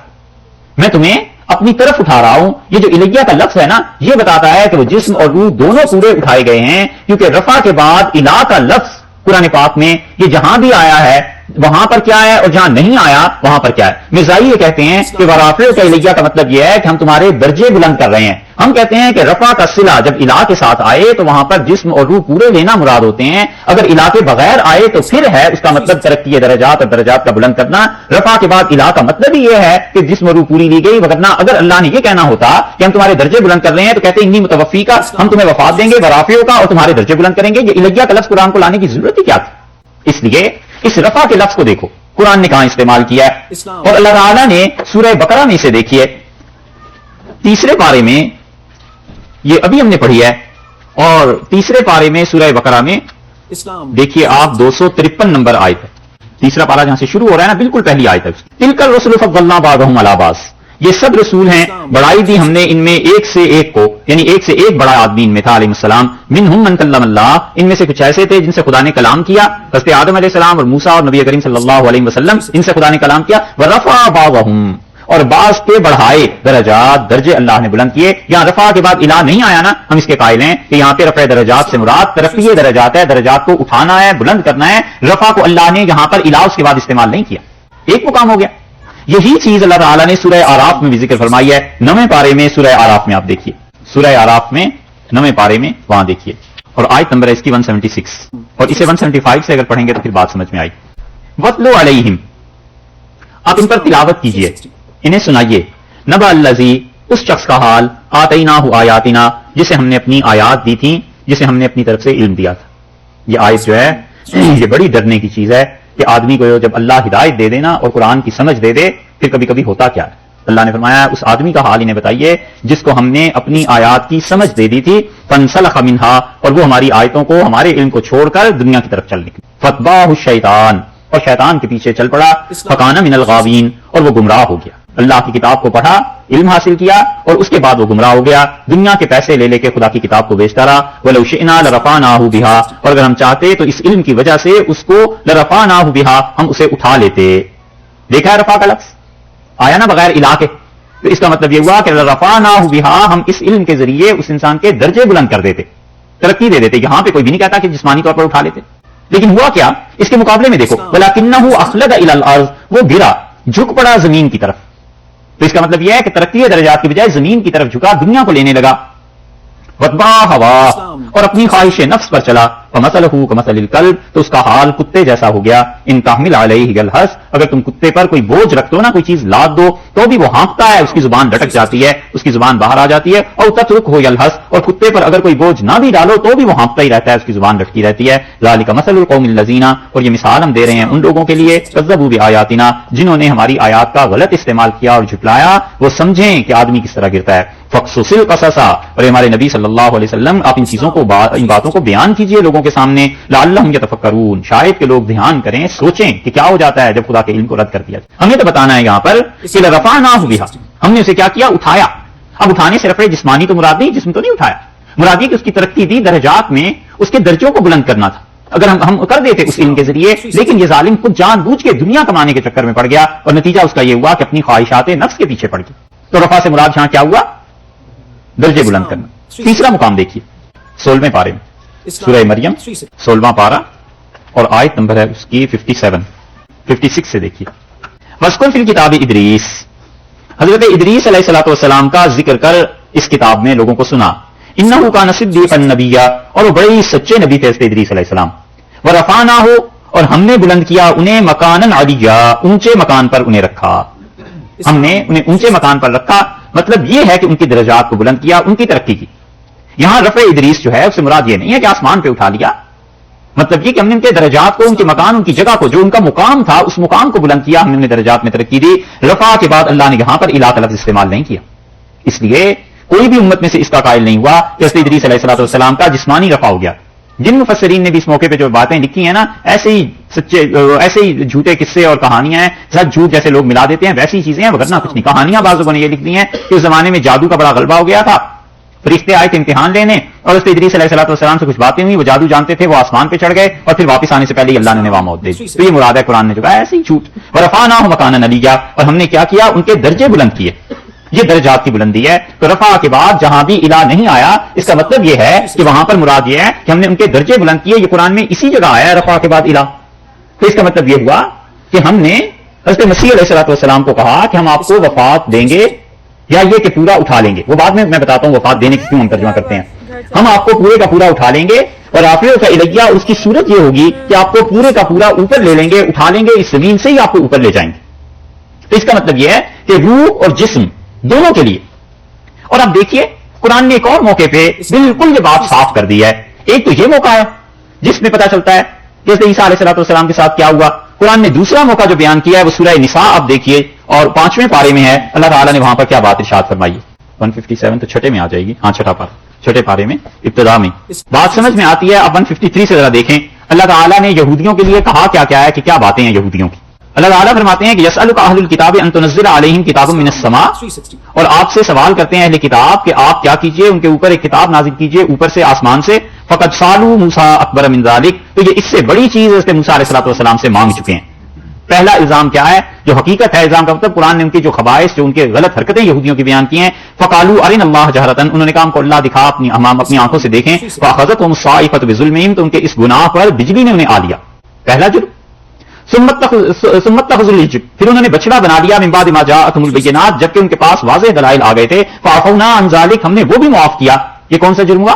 A: میں تمہیں اپنی طرف اٹھا رہا ہوں. یہ جو الیہ کا لفظ ہے نا، یہ بتاتا ہے کہ وہ جسم اور روح دونوں پورے اٹھائے گئے ہیں. کیونکہ رفع کے بعد الہ کا لفظ قرآن پاک میں یہ جہاں بھی آیا ہے وہاں پر کیا ہے اور جہاں نہیں آیا وہاں پر کیا ہے. مرزائی یہ کہتے ہیں کہ ورافعک الیہ کا مطلب یہ ہے کہ ہم تمہارے درجے بلند کر رہے ہیں. ہم کہتے ہیں کہ رفع کا صلہ جب الہ کے ساتھ آئے تو وہاں پر جسم اور روح پورے لینا مراد ہوتے ہیں. اگر الہ کے بغیر آئے تو پھر ہے اس کا مطلب ترقی درجات اور درجات کا بلند کرنا. رفع کے بعد الہ کا مطلب ہی یہ ہے کہ جسم اور روح پوری لی گئی. وگرنہ اگر اللہ نے یہ کہنا ہوتا کہ ہم تمہارے درجے بلند کر رہے ہیں تو کہتے انی متوفی کا, ہم تمہیں وفات دیں گے, ورافعوں کا, اور تمہارے درجے بلند کریں گے. یہ الہیہ کا لفظ قرآن کو لانے کی ضرورت ہی کیا تھی؟ اس لیے اس رفع کے لفظ کو دیکھو قرآن نے کہاں استعمال کیا ہے. اور اللہ تعالیٰ نے سورہ بقرہ میں اسے دیکھیے تیسرے پارے میں, یہ ابھی ہم نے پڑھی ہے, اور تیسرے پارے میں سورہ بقرہ میں دیکھیے آپ 253 نمبر آیت ہے. تیسرا پارا جہاں سے شروع ہو رہا ہے نا, بالکل پہلی آیت ہے. تلک الرسل فضلنا بعضهم علی بعض, یہ سب رسول ہیں, بڑائی دی ہم نے ان میں ایک سے ایک کو, یعنی ایک سے ایک بڑا آدمی ان میں تھا علیہ السلام. منہم من کلم اللہ, ان میں سے کچھ ایسے تھے جن سے خدا نے کلام کیا, حضرت آدم علیہ السلام اور موسیٰ اور نبی کریم صلی اللہ علیہ وسلم, ان سے خدا نے کلام کیا. ورفع بعضهم, اور بعض کے بڑھائے درجات, درجے اللہ نے بلند کیے. یہاں رفع کے بعد الہ نہیں آیا نا, ہم اس کے قائل ہیں کہ یہاں پہ رفع درجات سے مراد ترقی درجات ہے, درجات کو اٹھانا ہے, بلند کرنا ہے. رفع کو اللہ نے یہاں پر الہ اس کے بعد استعمال نہیں کیا, ایک مقام ہو گیا. یہی چیز اللہ تعالیٰ نے سورہ آراف میں بھی ذکر فرمائی ہے. 9ویں پارے میں سورہ آراف میں آپ دیکھیے, سورہ آراف میں 9ویں پارے میں وہاں دیکھیے, اور آیت نمبر ہے اس کی 176, اور اسے 175 سے اگر پڑھیں گے تو پھر بات سمجھ میں آئی. وَاتْلُ عَلَيْهِمْ, آپ ان پر تلاوت کیجئے, انہیں سنائیے. نبأ الذی, اس شخص کا حال, آتیناہ آیاتنا, جسے ہم نے اپنی آیات دی تھی, جسے ہم نے اپنی طرف سے علم دیا تھا. یہ آیت جو ہے یہ بڑی ڈرنے کی چیز ہے کہ آدمی کو جب اللہ ہدایت دے دینا اور قرآن کی سمجھ دے دے, پھر کبھی کبھی ہوتا کیا ہے. اللہ نے فرمایا اس آدمی کا حال انہیں بتائیے جس کو ہم نے اپنی آیات کی سمجھ دے دی تھی. فانسلخ منہا, اور وہ ہماری آیتوں کو, ہمارے علم کو چھوڑ کر دنیا کی طرف چل نکلی. فتبعہ الشیطان, اور شیطان کے پیچھے چل پڑا. فکان من الغاوین, اور وہ گمراہ ہو گیا. اللہ کی کتاب کو پڑھا, علم حاصل کیا, اور اس کے بعد وہ گمراہ ہو گیا. دنیا کے پیسے لے لے کے خدا کی کتاب کو بیچتا رہا. وَلَوْ شِئْنَا لَرَفَعْنَاهُ بِهَا, اور اگر ہم چاہتے تو اس علم کی وجہ سے اس کو لَرَفَعْنَاهُ بِهَا, ہم اسے اٹھا لیتے. دیکھا ہے رفع کا لفظ آیا نا بغیر الہ کے, تو اس کا مطلب یہ ہوا کہ لَرَفَعْنَاهُ بِهَا, ہم اس علم کے ذریعے اس انسان کے درجے بلند کر دیتے, ترقی دے دیتے. یہاں پہ کوئی بھی نہیں کہتا کہ جسمانی طور پر اٹھا لیتے, لیکن ہوا کیا اس کے مقابلے میں دیکھو. وَلَكِنَّهُ أَخْلَدَ إِلَى الْأَرْضِ, وہ گرا, جھک پڑا زمین کی طرف. تو اس کا مطلب یہ ہے کہ ترقی درجات کی بجائے زمین کی طرف جھکا, دنیا کو لینے لگا. وَاتَّبَعَ هَوَاهُ, اور اپنی خواہش نفس پر چلا. فَمَثَلُهُ كَمَثَلِ الْكَلْبِ, تو اس کا حال کتے جیسا ہو گیا. إِن تَحْمِلْ عَلَيْهِ يَلْهَثْ, اگر تم کتے پر کوئی بوجھ رکھ دو نا, کوئی چیز لاد دو, تو بھی وہ ہانپتا ہے, اس کی زبان لٹک جاتی ہے, اس کی زبان باہر آ جاتی ہے. اور تتركه يلهث, اور کتے پر اگر کوئی بوجھ نہ بھی ڈالو تو بھی وہ ہانپتا ہی رہتا ہے, اس کی زبان لٹکی رہتی ہے. ذَلِكَ مَثَلُ الْقَوْمِ الَّذِينَ, اور یہ مثال ہم دے رہے ہیں ان لوگوں کے لیے, كَذَّبُوا بِآيَاتِنَا, جنہوں نے ہماری آیات کا غلط استعمال کیا اور جھٹلایا. وہ سمجھیں کہ آدمی کس طرح گرتا ہے. فَقْصُصِ الْقَصَصَ, اور ہمارے نبی صلی اللہ علیہ وسلم آپ ان چیزوں کو, ان باتوں کو بیان کیجئے لوگوں کے سامنے. لعلہم یتفکرون, شاید کہ لوگ دھیان کریں, سوچیں کہ کیا ہو جاتا ہے جب خدا کے علم کو رد کر دیا. ہمیں تو بتانا ہے یہاں پر کہ لرفعناہ بہا, ہم نے اسے کیا کیا, اٹھایا. اب اٹھانے سے رفع جسمانی تو مراد نہیں, جسم تو نہیں اٹھایا, مراد یہ کہ اس کی ترقی دی, درجات میں اس کے درجوں کو بلند کرنا تھا. اگر ہم کر دیتے اس علم کے ذریعے, لیکن یہ ظالم خود جان بوجھ کے دنیا کمانے کے چکر میں پڑ گیا, اور نتیجہ اس کا یہ ہوا کہ اپنی خواہشات نفس کے پیچھے پڑ گئی. تو رفع سے مراد یہاں کیا ہوا, درجے بلند کرنا. تیسرا مقام دیکھیے 16ویں پارے میں, سورہ مریم 16واں پارا, اور آیت نمبر ہے اس کی 56 سے دیکھیے. وَاذْكُرْ فِي الْكِتَابِ ادریس, حضرت ادریس علیہ الصلوۃ والسلام کا ذکر کر اس کتاب میں لوگوں کو سنا. انہ کان صدیقا نبیا, اور وہ بڑے سچے نبی تھے ادریس علیہ السلام. ورفعناہ, اور ہم نے بلند کیا انہیں مکانا علیا, اونچے مکان پر انہیں رکھا. ہم نے انہیں اونچے مکان پر رکھا, مطلب یہ ہے کہ ان کی درجات کو بلند کیا, ان کی ترقی کی. یہاں رفع ادریس جو ہے اس سے مراد یہ نہیں ہے کہ آسمان پہ اٹھا لیا, مطلب یہ کہ ہم نے ان کے درجات کو, ان کے مکان, ان کی جگہ کو, جو ان کا مقام تھا اس مقام کو بلند کیا, ہم نے انہیں درجات میں ترقی دی. رفع کے بعد اللہ نے یہاں پر الہ کا لفظ استعمال نہیں کیا, اس لیے کوئی بھی امت میں سے اس کا قائل نہیں ہوا کہ حضرت ادریس علیہ الصلوۃ والسلام کا جسمانی رفع ہو گیا. جن مفسرین نے بھی اس موقع پہ جو باتیں لکھی ہیں نا, ایسے ہی جھوٹے قصے اور کہانیاں ہیں, سچ جھوٹ جیسے لوگ ملا دیتے ہیں, ویسی چیزیں ہیں, وغیرہ کچھ نہیں. کہانیاں بعض لوگوں نے یہ لکھ دی ہیں کہ اس زمانے میں جادو کا بڑا غلبہ ہو گیا تھا, فرشتے آئے تھے امتحان لینے, اور حضرت ادریس علیہ الصلوۃ والسلام سے کچھ باتیں ہوئی, وہ جادو جانتے تھے, وہ آسمان پہ چڑھ گئے, اور پھر واپس آنے سے پہلے ہی اللہ نے وہاں موت دے دی. تو یہ مراد ہے قرآن نے جو کہا ایسے ہی جھوٹ. ورفعناہ مکانا علیا, اور ہم نے کیا کیا, ان کے درجے بلند کیے. یہ درجات کی بلندی ہے. تو رفع کے بعد جہاں بھی الہ نہیں آیا, اس کا مطلب یہ ہے کہ وہاں پر مراد یہ ہے کہ ہم نے ان کے درجے بلند کیے. یہ قرآن میں اسی جگہ آیا ہے رفع کے بعد الہ. تو اس کا مطلب یہ ہوا کہ ہم نے حضرت مسیح علیہ الصلوۃ والسلام کو کہا کہ ہم آپ کو وفات دیں گے, یا یہ کہ پورا اٹھا لیں گے؟ وہ بعد میں بتاتا ہوں وفات دینے کی کیوں ہم ترجمہ کرتے ہیں. ہم آپ کو پورے کا پورا اٹھا لیں گے اور رافعو کا الیہ اس کی صورت یہ ہوگی کہ آپ کو پورے کا پورا اوپر لے لیں گے, اٹھا لیں گے, اس زمین سے ہی آپ کو اوپر لے جائیں گے. تو اس کا مطلب یہ ہے کہ روح اور جسم دونوں کے لیے. اور اب دیکھیے قرآن نے ایک اور موقع پہ بالکل یہ بات صاف کر دی ہے. ایک تو یہ موقع ہے جس میں پتا چلتا ہے کہ عیسیٰ علیہ السلام کے ساتھ کیا ہوا. قرآن نے دوسرا موقع جو بیان کیا ہے وہ سورہ نساء آپ دیکھیے اور 5ویں پارے میں ہے. اللہ تعالیٰ نے وہاں پر کیا بات ارشاد فرمائی ہے. 157 تو چھٹے میں آ جائے گی. ہاں چھٹا پارا, چھٹے پارے میں ابتدا میں بات سمجھ میں آتی ہے. اب 153 سے ذرا دیکھیں اللہ تعالیٰ نے یہودیوں کے لیے کہا کیا ہے کہ کیا باتیں ہیں یہودیوں کی. اللہ تعالیٰ فرماتے ہیں کہ یسألک اہل الکتاب ان تنزل علیہم کتاب من السماء, اور آپ سے سوال کرتے ہیں اہل کتاب کہ آپ کیا کیجئے, ان کے اوپر ایک کتاب نازل کیجئے اوپر سے آسمان سے. فقد سالوا موسیٰ اکبر من ذلک, تو یہ اس سے بڑی چیز ہے موسیٰ علیہ السلام سے مانگ چکے ہیں. پہلا الزام کیا ہے جو حقیقت ہے الزام کا مطلب قرآن نے ان کی جو خبائث جو ان کے غلط حرکتیں یہودیوں کی بیان کی ہیں. فقالوا ارنا اللہ جہرتن, انہوں نے کہا ہم کو اللہ دکھا اپنی آنکھوں سے دیکھیں. فاخذتهم الصاعقۃ بظلمہم, تو ان کے اس گناہ پر بجلی نے انہیں آ لیا. پہلا جرم. ثم اتخذوا العجل, پھر انہوں نے بچڑا بنا لیا من بعد ما جاءتهم البینات, جبکہ ان کے پاس واضح دلائل آ گئے تھے. فعفونا عن ذلک, ہم نے وہ بھی معاف کیا. یہ کون سا جرم ہوا؟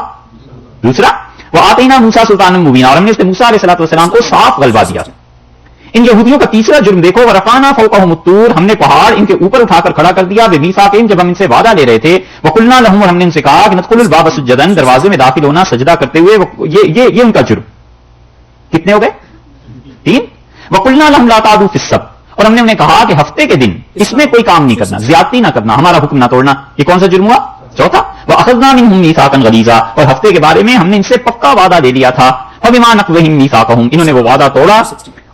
A: دوسرا. وآتینا موسیٰ سلطانا مبینا, اور ہم نے اس موسیٰ علیہ السلام کو صاف غلبہ دیا. ان یہودیوں کا تیسرا جرم دیکھو, ورفعنا فوقهم الطور, ہم نے پہاڑ ان کے اوپر اٹھا کر کھڑا کر دیا. بمیثاقہم, جب ہم ان سے وعدہ لے رہے تھے. وقلنا لهم, اور ہم نے ان سے کہا کہ ندخل الباب سجدا, دروازے میں داخل ہونا سجدہ کرتے ہوئے. یہ ان کا جرم. کتنے ہو گئے؟ 3. وقلنا لهم لا تعدوا في السبت, اور ہم نے انہیں کہا کہ ہفتے کے دن اس میں کوئی کام نہیں کرنا, زیادتی نہ کرنا, ہمارا حکم نہ توڑنا. یہ کون سا جرم ہوا؟ چوتھا. واخذنا منهم ميثاقا غليظا, اور ہفتے کے بارے میں ہم نے ان سے پکا وعدہ لے لیا تھا. فبما نقضهم ميثاقهم, انہوں نے وہ وعدہ توڑا.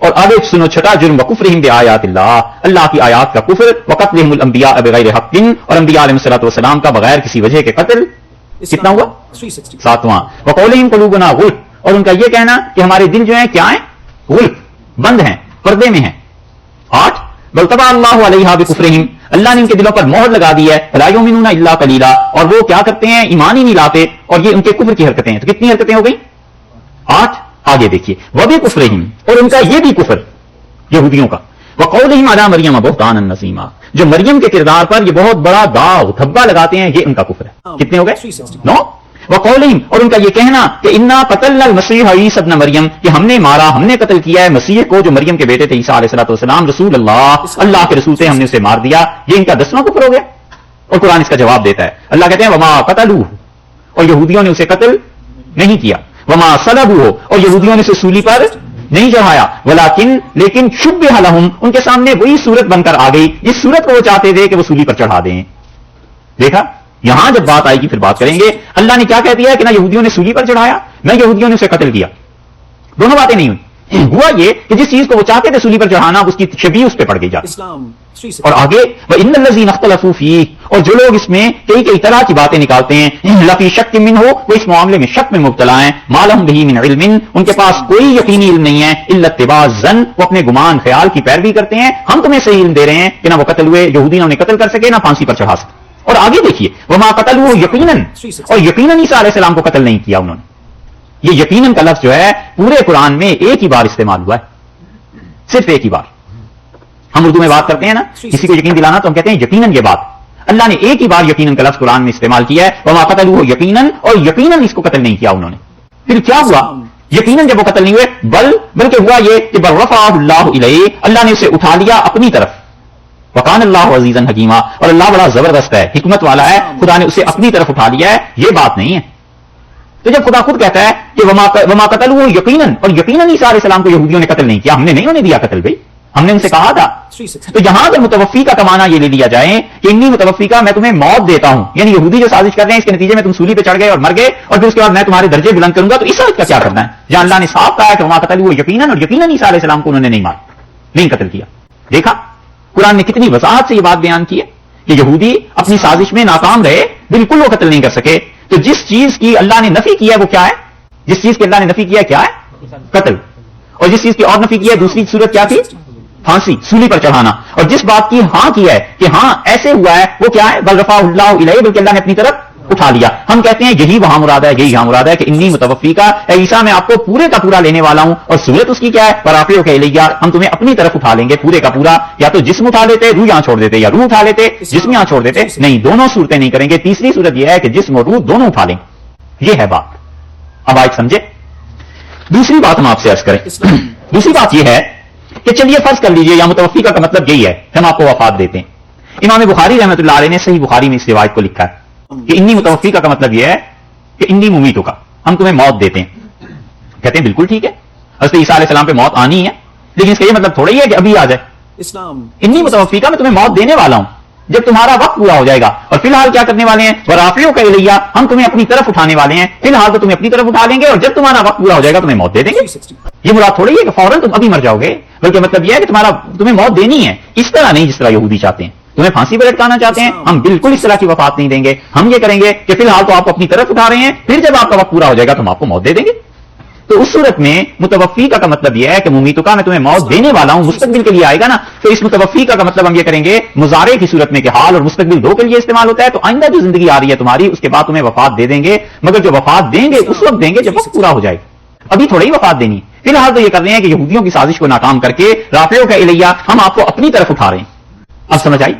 A: اور آگے سنو چھٹا جرم, وکفرهم بآیات اللہ, اللہ کی آیات کا کفر. وقتلهم الانبیاء بغیر حق, اور انبیاء علیہ السلام کا بغیر کسی وجہ کے قتل. کتنا ہوا؟ 7واں. وقولهم قلوبنا غلف, اور ان کا یہ کہنا کہ ہمارے دل جو ہیں کیا ہیں؟ غلف, بند ہیں, پردے میں ہیں. 8. بل طبع اللہ علیہا بکفرہم, اللہ نے ان کے دلوں پر مہر لگا دی ہے. فلا یؤمنون الا قلیلا, اور وہ کیا کرتے ہیں؟ ایمان ہی نہیں لاتے. اور یہ ان کے کفر کی حرکتیں ہیں. تو کتنی حرکتیں ہو گئی؟ 8. آگے دیکھیے, وبکفرہم, اور ان کا یہ بھی کفر یہودیوں کا. وقولہم علی مریم بہتانا عظیما, جو مریم کے کردار پر یہ بہت بڑا داغ دھبا لگاتے ہیں, یہ ان کا کفر ہے. کتنے ہو گئے؟ 9. وقولہم, اور ان کا یہ کہنا کہ انا قتلنا المسیح عیسی ابن مریم, کہ ہم نے مارا, ہم نے قتل کیا ہے مسیح کو جو مریم کے بیٹے تھے عیسیٰ علیہ السلام, رسول اللہ کے رسول سے ہم نے اسے مار دیا. یہ ان کا 10واں کفر ہو گیا. اور قرآن اس کا جواب دیتا ہے. اللہ کہتے ہیں وما قتلوہ, اور یہودیوں نے اسے قتل نہیں کیا. وما صلبوہ, اور یہودیوں نے اسے سولی پر نہیں چڑھایا. ولیکن, لیکن شبہ لہم, ان کے سامنے وہی صورت بن کر آ گئی جس صورت کو وہ چاہتے تھے کہ وہ سولی پر چڑھا دیں. دیکھا, یہاں جب بات آئے گی پھر بات کریں گے. اللہ نے کیا کہہ دیا کہ نہ یہودیوں نے سولی پر چڑھایا, نہ یہودیوں نے اسے قتل کیا. دونوں باتیں نہیں ہوئی. ہوا یہ کہ جس چیز کو وہ چاہتے تھے سولی پر چڑھانا, اس کی شبیہ اس پہ پڑ گئی جاتی. اور آگے وَإِنَّ الَّذِينَ اخْتَلَفُوا فِيهِ, اور جو لوگ اس میں کئی طرح کی باتیں نکالتے ہیں, لَفِي شَكٍّ مِّنْهُ, وہ اس معاملے میں شک میں مبتلا ہیں. مَا لَهُم بِهِ مِنْ عِلْمٍ, ان کے پاس کوئی یقینی علم نہیں ہے. إِلَّا اتِّبَاعَ الظَّنِّ, وہ اپنے گمان خیال کی پیروی کرتے ہیں. ہم تمہیں صحیح علم دے رہے ہیں کہ نہ وہ قتل ہوئے, یہودی نہ انہیں قتل کر سکے, نہ پھانسی پر چڑھا سکے. اور آگے دیکھیے وما قتلوہ یقیناً, اور یقیناً عیسیٰ علیہ السلام کو قتل نہیں کیا انہوں نے. یہ یقیناً کا لفظ جو ہے پورے قرآن میں ایک ہی بار استعمال ہوا ہے, صرف ایک ہی بار. ہم اردو میں بات کرتے ہیں نا, کسی کو یقین دلانا تو ہم کہتے ہیں یقیناً یہ بات. اللہ نے ایک ہی بار یقیناً کا لفظ قرآن میں استعمال کیا ہے. وما قتلوہ یقیناً, اور یقیناً اس کو قتل نہیں کیا انہوں نے. پھر کیا ہوا؟ یقیناً جب وہ قتل نہیں ہوئے, بلکہ ہوا یہ کہ بل رفعہ اللہ الیہ, اللہ نے اسے اٹھا لیا اپنی طرف. وکان اللہ عزیزا حکیما, اور اللہ بڑا زبردست ہے, حکمت والا ہے, خدا نے اسے اپنی طرف اٹھا لیا ہے. یہ بات نہیں ہے. تو جب خدا خود کہتا ہے کہ وما قتلوہ یقیناً, اور یقیناً عیسیٰ علیہ السلام کو یہودیوں نے قتل نہیں کیا, ہم نے نہیں انہیں دیا قتل, بھائی ہم نے ان سے کہا تھا. تو یہاں اگر متوفی کا کمانا یہ لے لیا جائے کہ انی متوفی کا, میں تمہیں موت دیتا ہوں, یعنی یہودی جو سازش کر رہے ہیں اس کے نتیجے میں تم سولی پہ چڑھ گئے اور مر گئے, اور پھر اس کے بعد میں تمہارے درجے بلند کروں گا, تو اس آیت کا کیا کرنا ہے جہاں اللہ نے صاف کہا ہے کہ وما قتلوہ یقیناً, اور یقیناً عیسیٰ علیہ السلام کو انہوں نے نہیں مارا, نہیں قتل کیا. دیکھا قرآن نے کتنی وضاحت سے یہ بات بیان کی ہے کہ یہودی اپنی سازش میں ناکام رہے, بالکل وہ قتل نہیں کر سکے. تو جس چیز کی اللہ نے نفی کی ہے وہ کیا ہے؟ جس چیز کی اللہ نے نفی کیا ہے کیا ہے؟ قتل. اور جس چیز کی اور نفی کی ہے دوسری صورت کیا تھی؟ پھانسی, سولی پر چڑھانا. اور جس بات کی ہاں کی ہے کہ ہاں ایسے ہوا ہے وہ کیا ہے؟ بل رفعہ اللہ الیہ, بلکہ اللہ نے اپنی طرف اٹھا لیا. ہم کہتے ہیں یہی وہاں مراد ہے, یہی یہاں مراد ہے کہ انی متوفی کا, اے عیسیٰ میں آپ کو پورے کا پورا لینے والا ہوں. اور صورت اس کی کیا ہے, ورافعک الیہ, ہم تمہیں اپنی طرف اٹھا لیں گے پورے کا پورا. یا تو جسم اٹھا لیتے, روح یہاں چھوڑ دیتے, یا روح اٹھا لیتے, جسم یہاں چھوڑ دیتے. نہیں, دونوں صورتیں نہیں کریں گے. تیسری صورت یہ ہے کہ جسم اور روح دونوں اٹھا لیں. یہ ہے بات. اب آج سمجھے. دوسری بات ہم آپ سے عرض کریں. دوسری بات یہ ہے کہ چلیے فرض کر لیجئے, یا متوفی کا مطلب یہی ہے کہ ہم آپ کو وفات دیتے ہیں. امام بخاری رحمۃ اللہ علیہ نے صحیح بخاری میں اس روایت کو لکھا ہے کہ انی متوفی کا مطلب یہ ہے کہ انی ممیتو کا, ہم تمہیں موت دیتے ہیں. کہتے ہیں بالکل ٹھیک ہے, حضرت عیسیٰ علیہ السلام پہ موت آنی ہے, لیکن اس کا یہ مطلب تھوڑا ہی ہے کہ ابھی آ جائے. انی متوفی کا, میں تمہیں موت دینے والا ہوں جب تمہارا وقت پورا ہو جائے گا. اور فی الحال کیا کرنے والے ہیں, ورافعک الیہ, ہم تمہیں اپنی طرف اٹھانے والے ہیں. فی الحال تو تمہیں اپنی طرف اٹھا لیں گے, اور جب تمہارا وقت پورا ہو جائے گا تمہیں موت دے دیں گے. یہ مراد تھوڑی ہے کہ فوراً تم ابھی مر جاؤ گے, بلکہ مطلب یہ ہے کہ تمہیں موت دینی ہے. اس طرح نہیں جس طرح یہودی چاہتے ہیں, تمہیں پھانسی پہ لٹکانا چاہتے ہیں. ہم بالکل اس طرح کی وفات نہیں دیں گے. ہم یہ کریں گے کہ فی الحال تو آپ کو اپنی طرف اٹھا رہے ہیں, پھر جب آپ کا وقت پورا ہو جائے گا تو ہم آپ کو موت دے دیں گے. تو اس صورت میں متوفی کا مطلب یہ ہے کہ ممیتو کا, میں تمہیں موت دینے والا ہوں, مستقبل کے لیے آئے گا نا. تو اس متوفی کا مطلب ہم یہ کریں گے مضارع کی صورت میں کہ حال اور مستقبل دو کے لیے استعمال ہوتا ہے. تو آئندہ جو زندگی آ رہی ہے تمہاری, اس کے بعد تمہیں وفات دے دیں گے, مگر جو وفات دیں گے اس وقت دیں گے جب وقت پورا ہو جائے گا. ابھی تھوڑی وفات دینی. فی الحال تو یہ کر رہے ہیں کہ یہودیوں کی سازش کو ناکام کر کے رافعک الیہ, ہم آپ کو اپنی طرف اٹھا رہے ہیں. اب سمجھ آئی.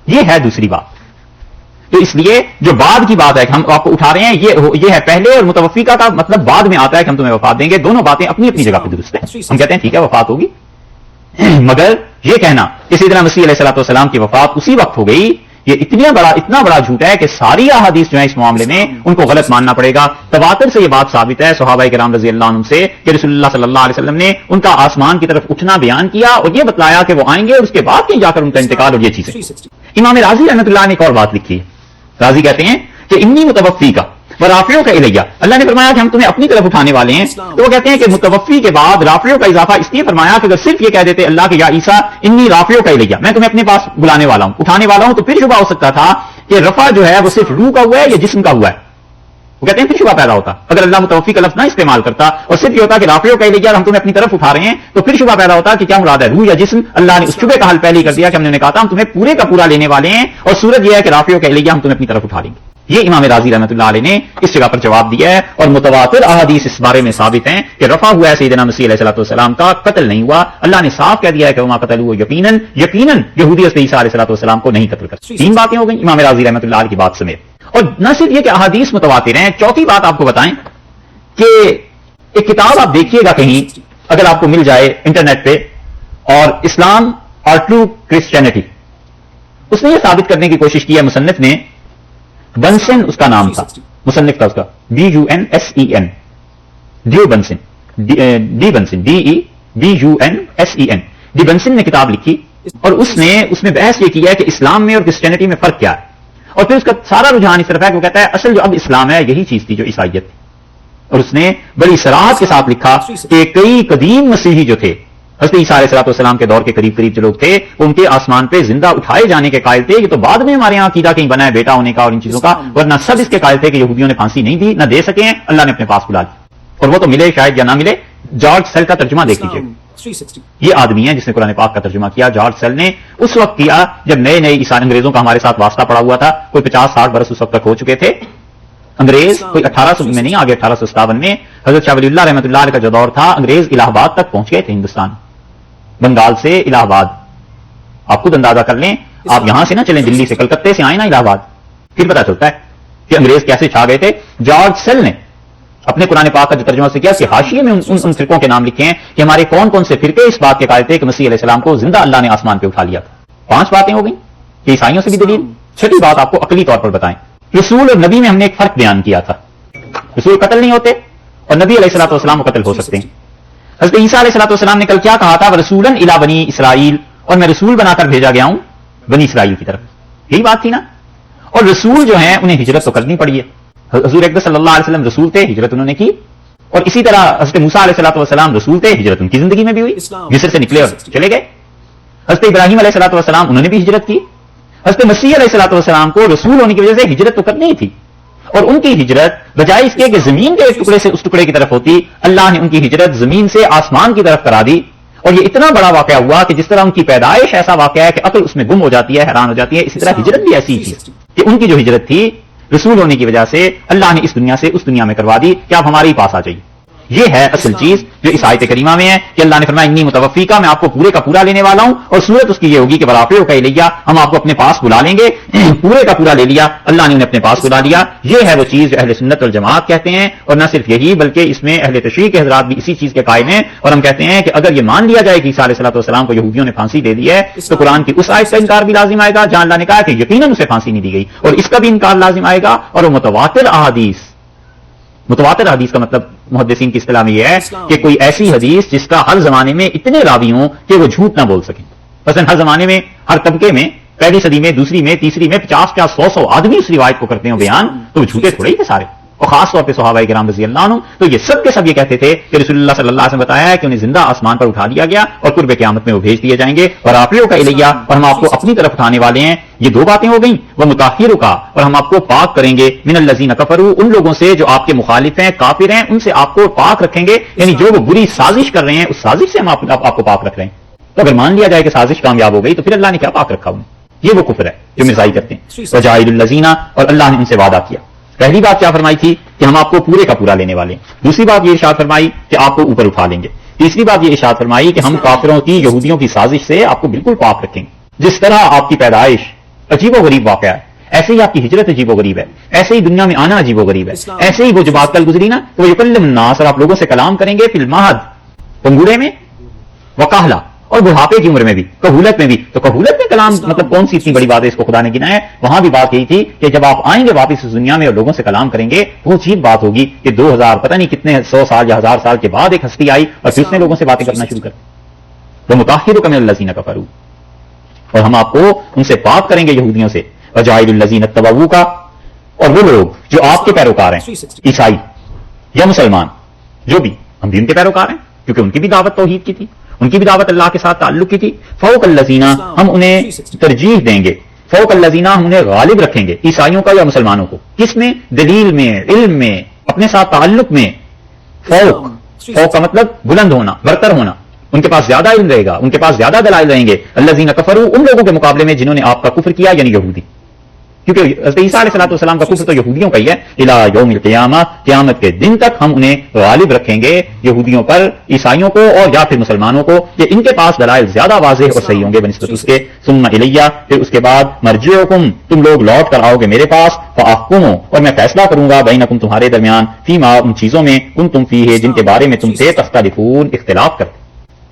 A: یہ ہے دوسری بات. تو اس لیے جو بعد کی بات ہے کہ ہم آپ کو اٹھا رہے ہیں, یہ ہے پہلے, اور متوفی کا مطلب بعد میں آتا ہے کہ ہم تمہیں وفات دیں گے. دونوں باتیں اپنی اپنی جگہ پہ درست ہیں. ہم کہتے ہیں ٹھیک ہے وفات ہوگی, مگر یہ کہنا کہ سیدنا مسیح علیہ الصلوۃ والسلام کی وفات اسی وقت ہو گئی, یہ اتنا بڑا جھوٹ ہے کہ ساری احادیث جو ہیں اس معاملے میں ان کو غلط ماننا پڑے گا. تواتر سے یہ بات ثابت ہے صحابہ کرام رضی اللہ عنہم سے کہ رسول اللہ صلی اللہ علیہ وسلم نے ان کا آسمان کی طرف اٹھنا بیان کیا, اور یہ بتلایا کہ وہ آئیں گے, اور اس کے بعد کہیں جا کر ان کا انتقال, اور یہ چیزیں. امام راضی رحمۃ اللہ نے ایک اور بات لکھی ہے. راضی کہتے ہیں کہ انی متوفی کا ورافعک الیہ, اللہ نے فرمایا کہ ہم تمہیں اپنی طرف اٹھانے والے ہیں. تو وہ کہتے ہیں کہ متوفی کے بعد رافعک کا اضافہ اس لیے فرمایا کہ اگر صرف یہ کہہ دیتے اللہ کہ یا عیسیٰ انی رافعک الیہ, میں تمہیں اپنے پاس بلانے والا ہوں, اٹھانے والا ہوں, تو پھر شبہ ہو سکتا تھا کہ رفع جو ہے وہ صرف روح کا ہوا ہے یا جسم کا ہوا ہے. وہ کہتے ہیں پھر شبہ پیدا ہوتا. اگر اللہ متوفی کا لفظ نہ استعمال کرتا اور صرف یہ ہوتا کہ رافعک الیہ ہم تمہیں اپنی طرف اٹھا رہے ہیں, تو پھر شبہ پیدا ہوتا کہ کیا مراد ہے, روح یا جسم. اللہ نے اس شبے کا حل پہلے ہی کر دیا کہ ہم نے کہا تھا ہم تمہیں پورے کا پورا لینے والے ہیں, اور صورت یہ ہے کہ رافعک الیہ ہم تمہیں اپنی طرف اٹھا لیں گے. یہ امام راضی رحمۃ اللہ علیہ نے اس جگہ پر جواب دیا ہے, اور متواتر احادیث اس بارے میں ثابت ہیں کہ رفع ہوا ہے سیدنا مسیح علیہ الصلوۃ والسلام کا, قتل نہیں ہوا. اللہ نے صاف کہہ دیا ہے کہ وما قتلوه یقیناً یہودی حضرت عیسیٰ علیہ الصلوۃ والسلام کو نہیں قتل کرتے. تین باتیں ہو گئیں امام راضی رحمۃ اللہ علیہ کی بات سمیت. اور نہ صرف یہ کہ احادیث متواتر ہیں, چوتھی بات آپ کو بتائیں کہ ایک کتاب آپ دیکھیے گا کہیں اگر آپ کو مل جائے انٹرنیٹ پہ, اور اسلام اور ٹرو کرسچینٹی, اس نے یہ ثابت کرنے کی کوشش کی ہے مصنف نے, بنسن اس کا نام تھا, مصنف کا اس کا BUNSEN, due بنسن, D بنسن, DEBUNSEN, D بنسن نے کتاب لکھی, اور اس میں بحث یہ کی ہے کہ اسلام میں اور کرسچینٹی میں فرق کیا ہے. اور پھر اس کا سارا رجحان اس طرف ہے کہ وہ کہتا ہے اصل جو اب اسلام ہے یہی چیز تھی جو عیسائیت تھی. اور اس نے بڑی صراحت کے ساتھ لکھا کہ کئی قدیم مسیحی جو تھے حضرت عیسیٰ علیہ الصلوۃ والسلام کے دور کے قریب جو لوگ تھے, ان کے آسمان پہ زندہ اٹھائے جانے کے قائل تھے. یہ تو بعد میں ہمارے یہاں عقیدہ کہیں بنا ہے بیٹا ہونے کا اور ان چیزوں کا, ورنہ سب اس کے قائل تھے کہ یہودیوں نے پھانسی نہیں دی, نہ دے سکے ہیں, اللہ نے اپنے پاس بلا لی. اور وہ تو ملے شاید یا نہ ملے. جارج سیل کا ترجمہ دیکھ لیجیے, یہ آدمی ہے جس نے قرآن پاک کا ترجمہ کیا. جارج سیل نے اس وقت کیا جب نئے عیسائی انگریزوں کا ہمارے ساتھ واسطہ پڑا ہوا تھا, کوئی 50-60 برس اس وقت تک ہو چکے تھے. انگریز کوئی 1800 میں نہیں, آگے 1857 میں حضرت شاہ ولی اللہ رحمۃ اللہ علیہ کا جو دور تھا, انگریز الہ آباد تک پہنچ گئے تھے ہندوستان, بنگال سے الہ آباد. آپ خود اندازہ کر لیں, آپ یہاں سے نہ چلیں, دلی سے کلکتے سے آئیں نا الہ آباد, پھر پتا چلتا ہے کہ انگریز کیسے چھا گئے تھے. جارج سیل نے اپنے قرآن پاک کا جو ترجمہ سے کیا کہ حاشیے میں ان فرقوں کے نام لکھے ہیں کہ ہمارے کون کون سے فرقے اس بات کے قائل تھے کہ مسیح علیہ السلام کو زندہ اللہ نے آسمان پہ اٹھا لیا تھا. 5 باتیں ہو گئیں کہ عیسائیوں سے بھی دلیل. چھٹی بات آپ کو عقلی طور پر بتائیں, رسول اور نبی میں ہم نے ایک فرق بیان کیا تھا. رسول قتل نہیں ہوتے اور نبی علیہ الصلوۃ والسلام قتل ہو سکتے ہیں. حضرت عیسیٰ علیہ الصلوۃ والسلام نے کل کیا کہا تھا, رسولاً الی بنی اسرائیل, اور میں رسول بنا کر بھیجا گیا ہوں بنی اسرائیل کی طرف. یہی بات تھی نا. اور رسول جو ہیں انہیں ہجرت تو کرنی پڑی ہے. حضور اکرم صلی اللہ علیہ وسلم رسول تھے, ہجرت انہوں نے کی. اور اسی طرح حضرت موسیٰ علیہ الصلوۃ والسلام رسول تھے, ہجرت ان کی زندگی میں بھی ہوئی, مصر سے نکلے اور چلے گئے. حضرت ابراہیم علیہ الصلوۃ والسلام انہوں نے بھی ہجرت کی. حضرت مسیح علیہ الصلوۃ والسلام کو رسول ہونے کی وجہ سے ہجرت تو کرنی ہی تھی, اور ان کی ہجرت بجائے اس کے کہ زمین کے ایک ٹکڑے سے اس ٹکڑے کی طرف ہوتی, اللہ نے ان کی ہجرت زمین سے آسمان کی طرف کرا دی. اور یہ اتنا بڑا واقعہ ہوا کہ جس طرح ان کی پیدائش ایسا واقعہ ہے کہ عقل اس میں گم ہو جاتی ہے, حیران ہو جاتی ہے, اسی طرح ہجرت بھی ایسی تھی کہ ان کی جو ہجرت تھی رسول ہونے کی وجہ سے اللہ نے اس دنیا سے اس دنیا میں کروا دی کہ آپ ہمارے ہی پاس آ جائیے. یہ ہے اصل چیز جو اس آیت کریمہ میں ہے کہ اللہ نے فرمایا انی متوفی کا، میں آپ کو پورے کا پورا لینے والا ہوں. اور صورت اس کی یہ ہوگی کہ برافیو کا لیا، ہم آپ کو اپنے پاس بلا لیں گے. پورے کا پورا لے لیا، اللہ نے انہیں اپنے پاس بلا لیا. یہ ہے وہ چیز جو اہل سنت والجماعت کہتے ہیں. اور نہ صرف یہی بلکہ اس میں اہل تشریع کے حضرات بھی اسی چیز کے قائم ہیں. اور ہم کہتے ہیں کہ اگر یہ مان لیا جائے کہ عیسیٰ علیہ الصلوۃ والسلام کو یہودیوں نے پھانسی دے دی ہے تو قرآن کی اس آیت کا انکار بھی لازم آئے گا جہاں اللہ نے کہا کہ یقیناً اسے پھانسی نہیں دی گئی، اور اس کا بھی انکار لازم آئے گا. اور وہ متواتر حدیث کا مطلب محدثین کی اصطلاح میں یہ ہے کہ کوئی ایسی حدیث جس کا ہر زمانے میں اتنے راوی ہوں کہ وہ جھوٹ نہ بول سکیں. مثلا ہر زمانے میں ہر طبقے میں پہلی صدی میں، دوسری میں، تیسری میں 50-100 آدمی اس روایت کو کرتے ہیں بیان، تو وہ جھوٹے تھوڑے ہی تھے سارے. اور خاص طور پہ صحابہ کرام رضی اللہ عنہ تو یہ سب کے سب یہ کہتے تھے کہ رسول اللہ صلی اللہ علیہ وسلم بتایا ہے کہ انہیں زندہ آسمان پر اٹھا لیا گیا اور قرب قیامت میں وہ بھیج دیے جائیں گے. اور آفریوں کا الیہ، اور ہم آپ کو اپنی طرف اٹھانے والے ہیں. یہ دو باتیں ہو گئیں. وہ مطہروں کا، اور ہم آپ کو پاک کریں گے من الذین کفروا، ان لوگوں سے جو آپ کے مخالف ہیں، کافر ہیں، ان سے آپ کو پاک رکھیں گے. یعنی جو وہ بری سازش کر رہے ہیں اس سازش سے ہم آپ کو پاک رکھ رہے ہیں. تو اگر مان لیا جائے کہ سازش کامیاب ہو گئی تو پھر اللہ نے کیا پاک رکھا انہیں؟ یہ وہ کفر ہے جو مرزائی کرتے ہیں. وجاعل الذین، اور اللہ نے ان سے وعدہ کیا. پہلی بات کیا فرمائی تھی کہ ہم آپ کو پورے کا پورا لینے والے ہیں. دوسری بات یہ ارشاد فرمائی کہ آپ کو اوپر اٹھا لیں گے. تیسری بات یہ ارشاد فرمائی کہ ہم کافروں کی، یہودیوں کی سازش سے آپ کو بالکل پاک رکھیں گے. جس طرح آپ کی پیدائش عجیب و غریب واقعہ ہے، ایسے ہی آپ کی ہجرت عجیب و غریب ہے، ایسے ہی دنیا میں آنا عجیب و غریب ہے، ایسے ہی وہ جو بات کل گزری نا تو وہ یکلم الناس، اور آپ لوگوں سے کلام کریں گے فی المہد، پنگوڑے میں، وکاہلا، اور بڑھاپے کی عمر میں بھی، کہولت میں بھی. تو کہولت میں کلام مطلب کون سی اتنی بڑی بات ہے اس کو خدا نے گنا ہے؟ وہاں بھی بات یہی تھی کہ جب آپ آئیں گے واپس اس دنیا میں اور لوگوں سے کلام کریں گے، وہ عجیب بات ہوگی کہ 2000 پتہ نہیں کتنے 100 سال یا 1000 سال کے بعد ایک ہستی آئی اور پھر اس نے لوگوں سے باتیں کرنا شروع کر. وہ مطہروں کا من الذین کفروا، اور ہم آپ کو ان سے پاک کریں گے یہودیوں سے. وجاعل الذین اتبعوا کا، اور وہ لوگ جو آپ کے پیروکار ہیں، عیسائی یا مسلمان، جو بھی، ہم بھی ان کے پیروکار ہیں کیونکہ ان کی بھی دعوت توحید کی تھی، ان کی بھی دعوت اللہ کے ساتھ تعلق کی تھی. فوق الذین، ہم انہیں ترجیح دیں گے. فوق الذین، ہم انہیں غالب رکھیں گے، عیسائیوں کا یا مسلمانوں کو. کس میں؟ دلیل میں، علم میں، اپنے ساتھ تعلق میں. فوق کا مطلب بلند ہونا، برتر ہونا. ان کے پاس زیادہ علم رہے گا، ان کے پاس زیادہ دلائل رہیں گے. الذین کفروا، ان لوگوں کے مقابلے میں جنہوں نے آپ کا کفر کیا، یعنی یہودی. کیونکہ حضرت عیسیٰ علیہ الصلوۃ والسلام کا کفر تو یہودیوں کا ہی ہے. الی یوم القیامہ، قیامت کے دن تک ہم انہیں غالب رکھیں گے، یہودیوں پر، عیسائیوں کو، اور یا پھر مسلمانوں کو، کہ ان کے پاس دلائل زیادہ واضح اور صحیح ہوں گے بنسبت اس کے. ثم الیہ، پھر اس کے بعد مرجعکم، تم لوگ لوٹ کر آؤ گے میرے پاس. فاحکم، اور میں فیصلہ کروں گا بینکم، تمہارے درمیان، فیما، ان چیزوں میں، کنتم فیہ، جن کے بارے میں تم سے تختلفون، اختلاف کرتے.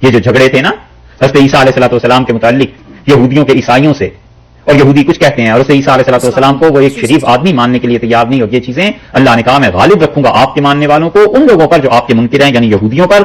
A: یہ جو جھگڑے تھے نا حضرت عیسیٰ علیہ الصلوۃ والسلام کے متعلق یہودیوں کے عیسائیوں سے، اور یہودی کچھ کہتے ہیں اور اسے عیسیٰ علیہ الصلوۃ والسلام کو وہ ایک شریف آدمی ماننے کے لیے تیار نہیں. اور یہ چیزیں اللہ نے کہا میں غالب رکھوں گا آپ کے ماننے والوں کو ان لوگوں پر جو آپ کے منکر ہیں یعنی یہودیوں پر.